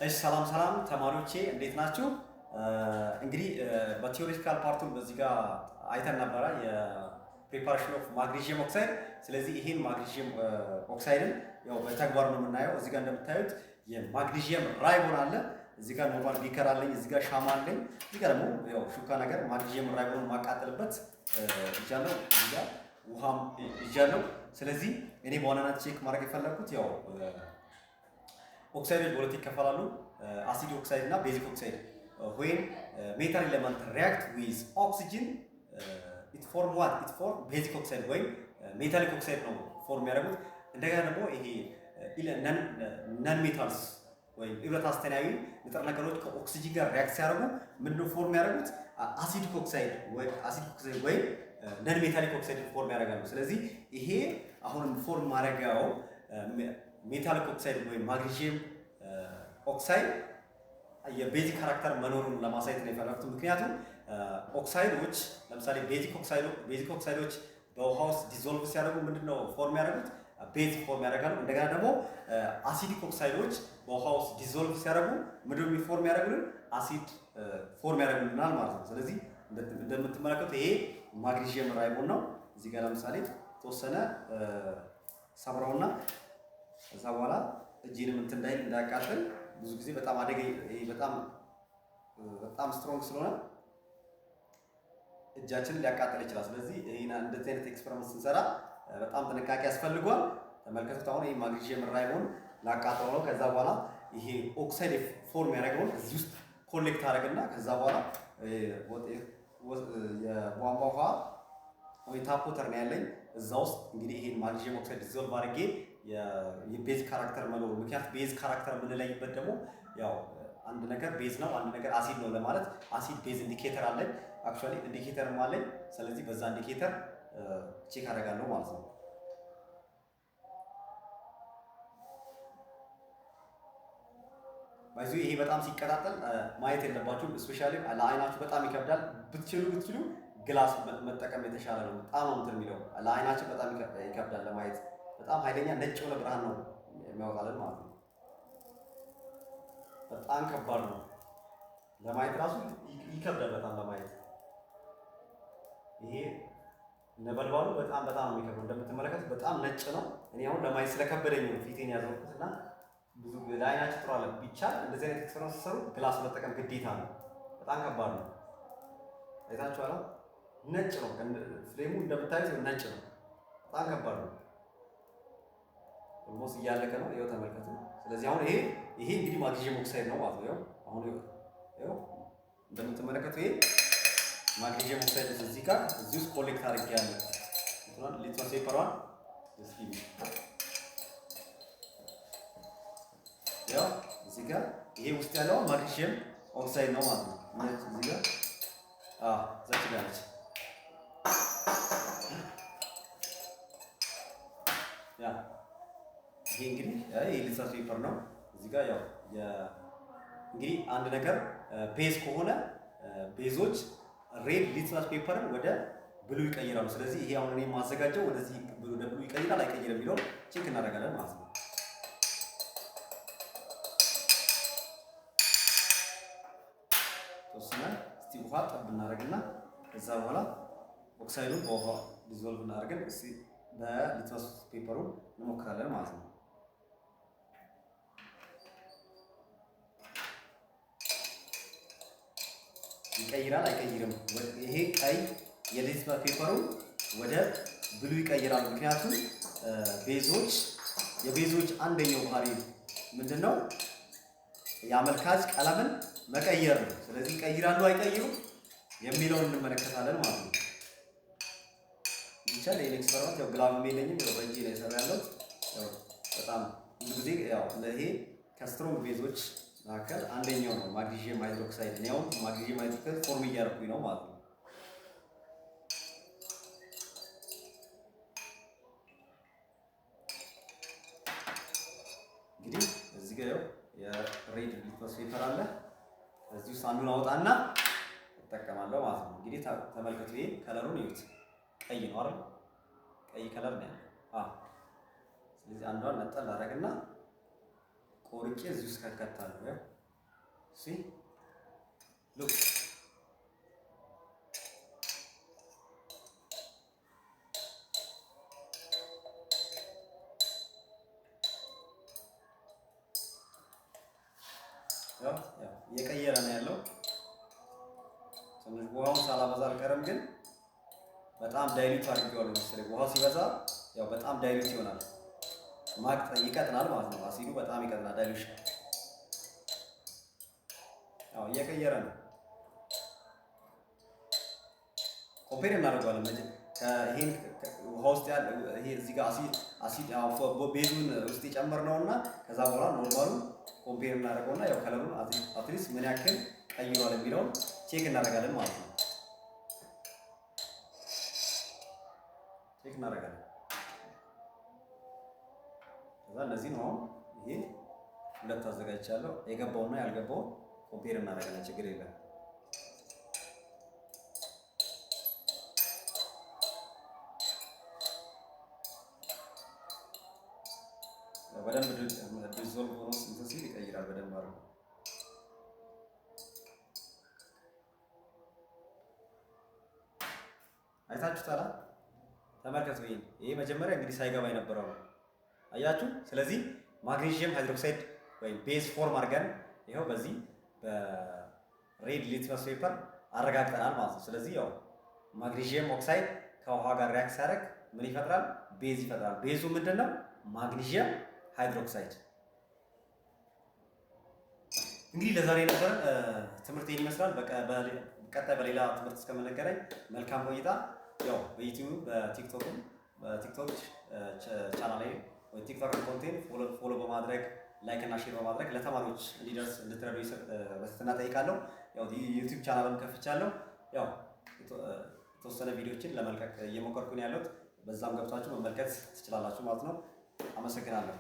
እሺ ሰላም ሰላም ተማሪዎቼ እንዴት ናችሁ? እንግዲህ በቲዮሪቲካል ፓርቱን በዚህ ጋር አይተን ነበረ የፕሪፓሬሽን ኦፍ ማግኔዥየም ኦክሳይድ። ስለዚህ ይሄን ማግኔዥየም ኦክሳይድን ያው በተግባር ነው የምናየው። እዚህ ጋር እንደምታዩት የማግኔዥየም ራይቦን አለ። እዚህ ጋር ኖርማል ቢከር አለኝ። እዚህ ጋር ሻማ አለኝ። እዚህ ጋር ደግሞ ያው ሹካ ነገር ማግኔዥየም ራይቦን ማቃጠልበት ይጃለው። እዚህ ጋር ውሃም ይጃለው። ስለዚህ እኔ በዋናነት ቼክ ማድረግ የፈለኩት ያው ኦክሳይዶች በሁለት ይከፈላሉ፣ አሲድ ኦክሳይድ እና ቤዚክ ኦክሳይድ። when metal element react with oxygen it form what it form basic oxide ወይም ሜታሊክ ኦክሳይድ ነው ፎርም ያደርጉት። እንደገና ደግሞ ይሄ ነን ሜታልስ ወይም ህብረት አስተናዊ ንጥረ ነገሮች ከኦክሲጅን ጋር ሪያክት ሲያደርጉ ምንድነው ፎርም ያደርጉት? አሲዲክ ኦክሳይድ ወይም ነን ሜታሊክ ኦክሳይድ ፎርም ያደርጋሉ። ስለዚህ ይሄ አሁን ፎርም ማድረጊያው ሜታሊክ ኦክሳይድ ወይም ማግኔዥየም ኦክሳይድ የቤዚክ ካራክተር መኖሩን ለማሳየት ነው የፈለኩት። ምክንያቱም ኦክሳይዶች ለምሳሌ ቤዚክ ኦክሳይዶች በውሃ ውስጥ ዲዞልቭ ሲያደርጉ ምንድነው ፎርም ያደርጉት? ቤዝ ፎርም ያደርጋሉ። እንደገና ደግሞ አሲዲክ ኦክሳይዶች በውሃ ውስጥ ዲዞልቭ ሲያደርጉ ምንድነው የሚፎርም ያደርጉልን? አሲድ ፎርም ያደርጉልናል ማለት ነው። ስለዚህ እንደምትመለከቱት ይሄ ማግኔዥየም ራይቦን ነው። እዚህ ጋር ለምሳሌ ተወሰነ ሰብረውና ከዛ በኋላ እጄንም እንትን እንዳያቃጥል ብዙ ጊዜ በጣም በጣም ስትሮንግ ስለሆነ እጃችንን ሊያቃጥል ይችላል። ስለዚህ እንደዚህ አይነት ኤክስፐሪመንት ስንሰራ በጣም ጥንቃቄ ያስፈልጓል። ተመልከቱት። አሁን ይሄ ማግኔዥየም ራይቦን ላቃጥለው ነው። ከዛ በኋላ ይሄ ኦክሳይድ ፎርም ያደረገውን እዚህ ውስጥ ኮሌክት አደረግና ከዛ በኋላ የቧንቧ ውሃ ወይ ታፕ ወተር ነው ያለኝ እዛ ውስጥ እንግዲህ ይሄን ማግኔዥየም ኦክሳይድ ዲዞልቭ አድርጌ የቤዝ ካራክተር መኖሩ። ምክንያት ቤዝ ካራክተር የምንለይበት ደግሞ ያው አንድ ነገር ቤዝ ነው፣ አንድ ነገር አሲድ ነው ለማለት አሲድ ቤዝ ኢንዲኬተር አለኝ። አክቹአሊ ኢንዲኬተርም አለኝ። ስለዚህ በዛ ኢንዲኬተር ቼክ አደርጋለሁ ማለት ነው። ባይዙ ይሄ በጣም ሲቀጣጠል ማየት የለባችሁም። ስፔሻሊ ለአይናችሁ በጣም ይከብዳል። ብትችሉ ግላስ መጠቀም የተሻለ ነው። በጣም ነው እንትን የሚለው ለአይናችን በጣም ይከብዳል ለማየት። በጣም ኃይለኛ ነጭ የሆነ ብርሃን ነው የሚያወጣልን ማለት ነው። በጣም ከባድ ነው ለማየት፣ ራሱ ይከብዳል በጣም ለማየት። ይሄ ነበልባሉ በጣም ነው የሚከብደው። እንደምትመለከቱት በጣም ነጭ ነው። እኔ አሁን ለማየት ስለከበደኝ ነው ፊቴን ያዘውኩትና ብዙ ለአይናችሁ ጥሩ አለ። ብቻ እንደዚህ አይነት ኤክስፐሪመንት ሲሰሩ ግላስ መጠቀም ግዴታ ነው። በጣም ከባድ ነው። አይታችኋል። ነጭ ነው ፍሌሙ እንደምታዩት ነጭ ነው። በጣም ከባድ ነው። ኦልሞስት እያለቀ ነው። ይኸው ተመልከቱ። ስለዚህ አሁን ይሄ እንግዲህ ማግኔዥየም ኦክሳይድ ነው ማለት ነው። አሁን ይኸው እንደምትመለከቱ ይሄ ማግኔዥየም ኦክሳይድ እዚህ ጋር እዚህ ውስጥ ኮሌክት አድርጌያለሁ። እንትናን ሊትመስ ፔፐሯን እስኪ ያው እዚህ ጋር ይሄ ውስጥ ያለው ማግኔዥየም ኦክሳይድ ነው ማለት ነው። እዚህ ጋር ዘች ጋርች ያ ይሄ እንግዲህ ሊትመስ ፔፐር ነው። እዚህ ጋር ያው እንግዲህ አንድ ነገር ቤዝ ከሆነ ቤዞች ሬድ ሊትመስ ፔፐርን ወደ ብሉ ይቀይራሉ። ስለዚህ ይሄ አሁን እኔ የማዘጋጀው ወደዚህ ወደ ብሉ ይቀይራል አይቀይርም የሚለውን ቼክ እናደርጋለን ማለት ነው። ተወሰነ እስቲ ውሃ ጠብ እናደርግና ከዛ በኋላ ኦክሳይዱን በውሃ ዲዞልቭ እናደርገን እስቲ በሊትመስ ፔፐሩ እንሞክራለን ማለት ነው። ይቀይራል አይቀይርም? ይሄ ቀይ የሊትመስ ፔፐሩ ወደ ብሉ ይቀይራል። ምክንያቱም የቤዞች አንደኛው ባህሪ ምንድነው? የአመልካች ቀለምን መቀየር ነው። ስለዚህ ይቀይራሉ አይቀይሩም የሚለውን እንመለከታለን ማለት ነው። ብቻ ለኔክስት ኤክስፐሪመንት ያው ግላቭ የለኝም፣ ያው በእጄ ላይ ሰራ ያለው ያው በጣም ብዙ ጊዜ ያው ይሄ ከስትሮንግ ቤዞች መካከል አንደኛው ነው ማግኔዥየም ሃይድሮክሳይድ ነው። ማግኔዥየም ሃይድሮክሳይድ ፎርም እያደረኩኝ ነው ማለት ነው። እንግዲህ እዚህ ጋር የሬድ ሊትመስ ፔፐር አለ። እዚህ ውስጥ አንዱን አወጣና እጠቀማለሁ ማለት ነው። እንግዲህ ተመልከቱ። ይሄ ከለሩን ይዩት፣ ቀይ ነው አይደል? ቀይ ከለር ነው። ስለዚህ አንዷን ነጠል አደረግና ቆርጬ እዚህ ውስጥ ከከታለሁ። See? Look. ያው እየቀየረ ነው ያለው። ትንሽ ውሃውን ሳላበዛ አልቀርም፣ ግን በጣም ዳይሉት አድርጌዋለሁ መሰለኝ። ውሃው ሲበዛ ያው በጣም ዳይሉት ይሆናል፣ ይቀጥናል ማለት ነው። አሲዱ በጣም ይቀጥናል። ዳይሉሽን ያው እየቀየረ ነው። ኮምፔር እናደርገዋለን ይሄን ውሃ ውስጥ ያለ ይሄ እዚህ ጋር አሲድ ቤዙን ውስጥ የጨመርነውና ከዛ በኋላ ኖርማሉ ኮምፔር እናደርገውና ያው ከለሩን አትሊስት ምን ያክል ቀይሯል የሚለውን ቼክ እናደርጋለን ማለት ነው። ቼክ እናደርጋለን። ከዛ እንደዚህ ነው። ይሄ ሁለት አዘጋጅቻለሁ። የገባውና ያልገባው ኮምፔር እናደርጋለን። ችግር የለም። በደንብ ዲዞልቭ ሆኖ እንትን ሲል ይቀይራል በደንብ አድርጎ። አይታችሁታል? ተመልከቱ። ይሄ መጀመሪያ እንግዲህ ሳይገባ የነበረው ነው። አያችሁ? ስለዚህ ማግኔዥየም ሃይድሮክሳይድ ወይም ቤዝ ፎርም አድርገን ይኸው በዚህ በሬድ ሊትመስ ፔፐር አረጋግጠናል ማለት ነው። ስለዚህ ያው ማግኔዥየም ኦክሳይድ ከውሃ ጋር ሪያክት ሲያደርግ ምን ይፈጥራል? ቤዝ ይፈጥራል። ቤዙ ምንድነው? ማግኔዥየም ሃይድሮክሳይድ። እንግዲህ ለዛሬ ነበር ትምህርት ይሄን ይመስላል። ቀጣይ በሌላ ትምህርት እስከምንገናኝ መልካም ቆይታ። ያው በዩቲዩብ በቲክቶክ ቻናል ላይ ወይ ቲክቶክ ኮንቴንት ፎሎ በማድረግ ላይክ እና ሼር በማድረግ ለተማሪዎች እንዲደርስ እንድትረዱ በትህትና ጠይቃለሁ። ያው ዩቲዩብ ቻናልም ከፍቻለሁ። ያው የተወሰነ ቪዲዮዎችን ለመልቀቅ እየሞከርኩ ነው ያለሁት። በዛም ገብታችሁ መመልከት ትችላላችሁ ማለት ነው። አመሰግናለሁ።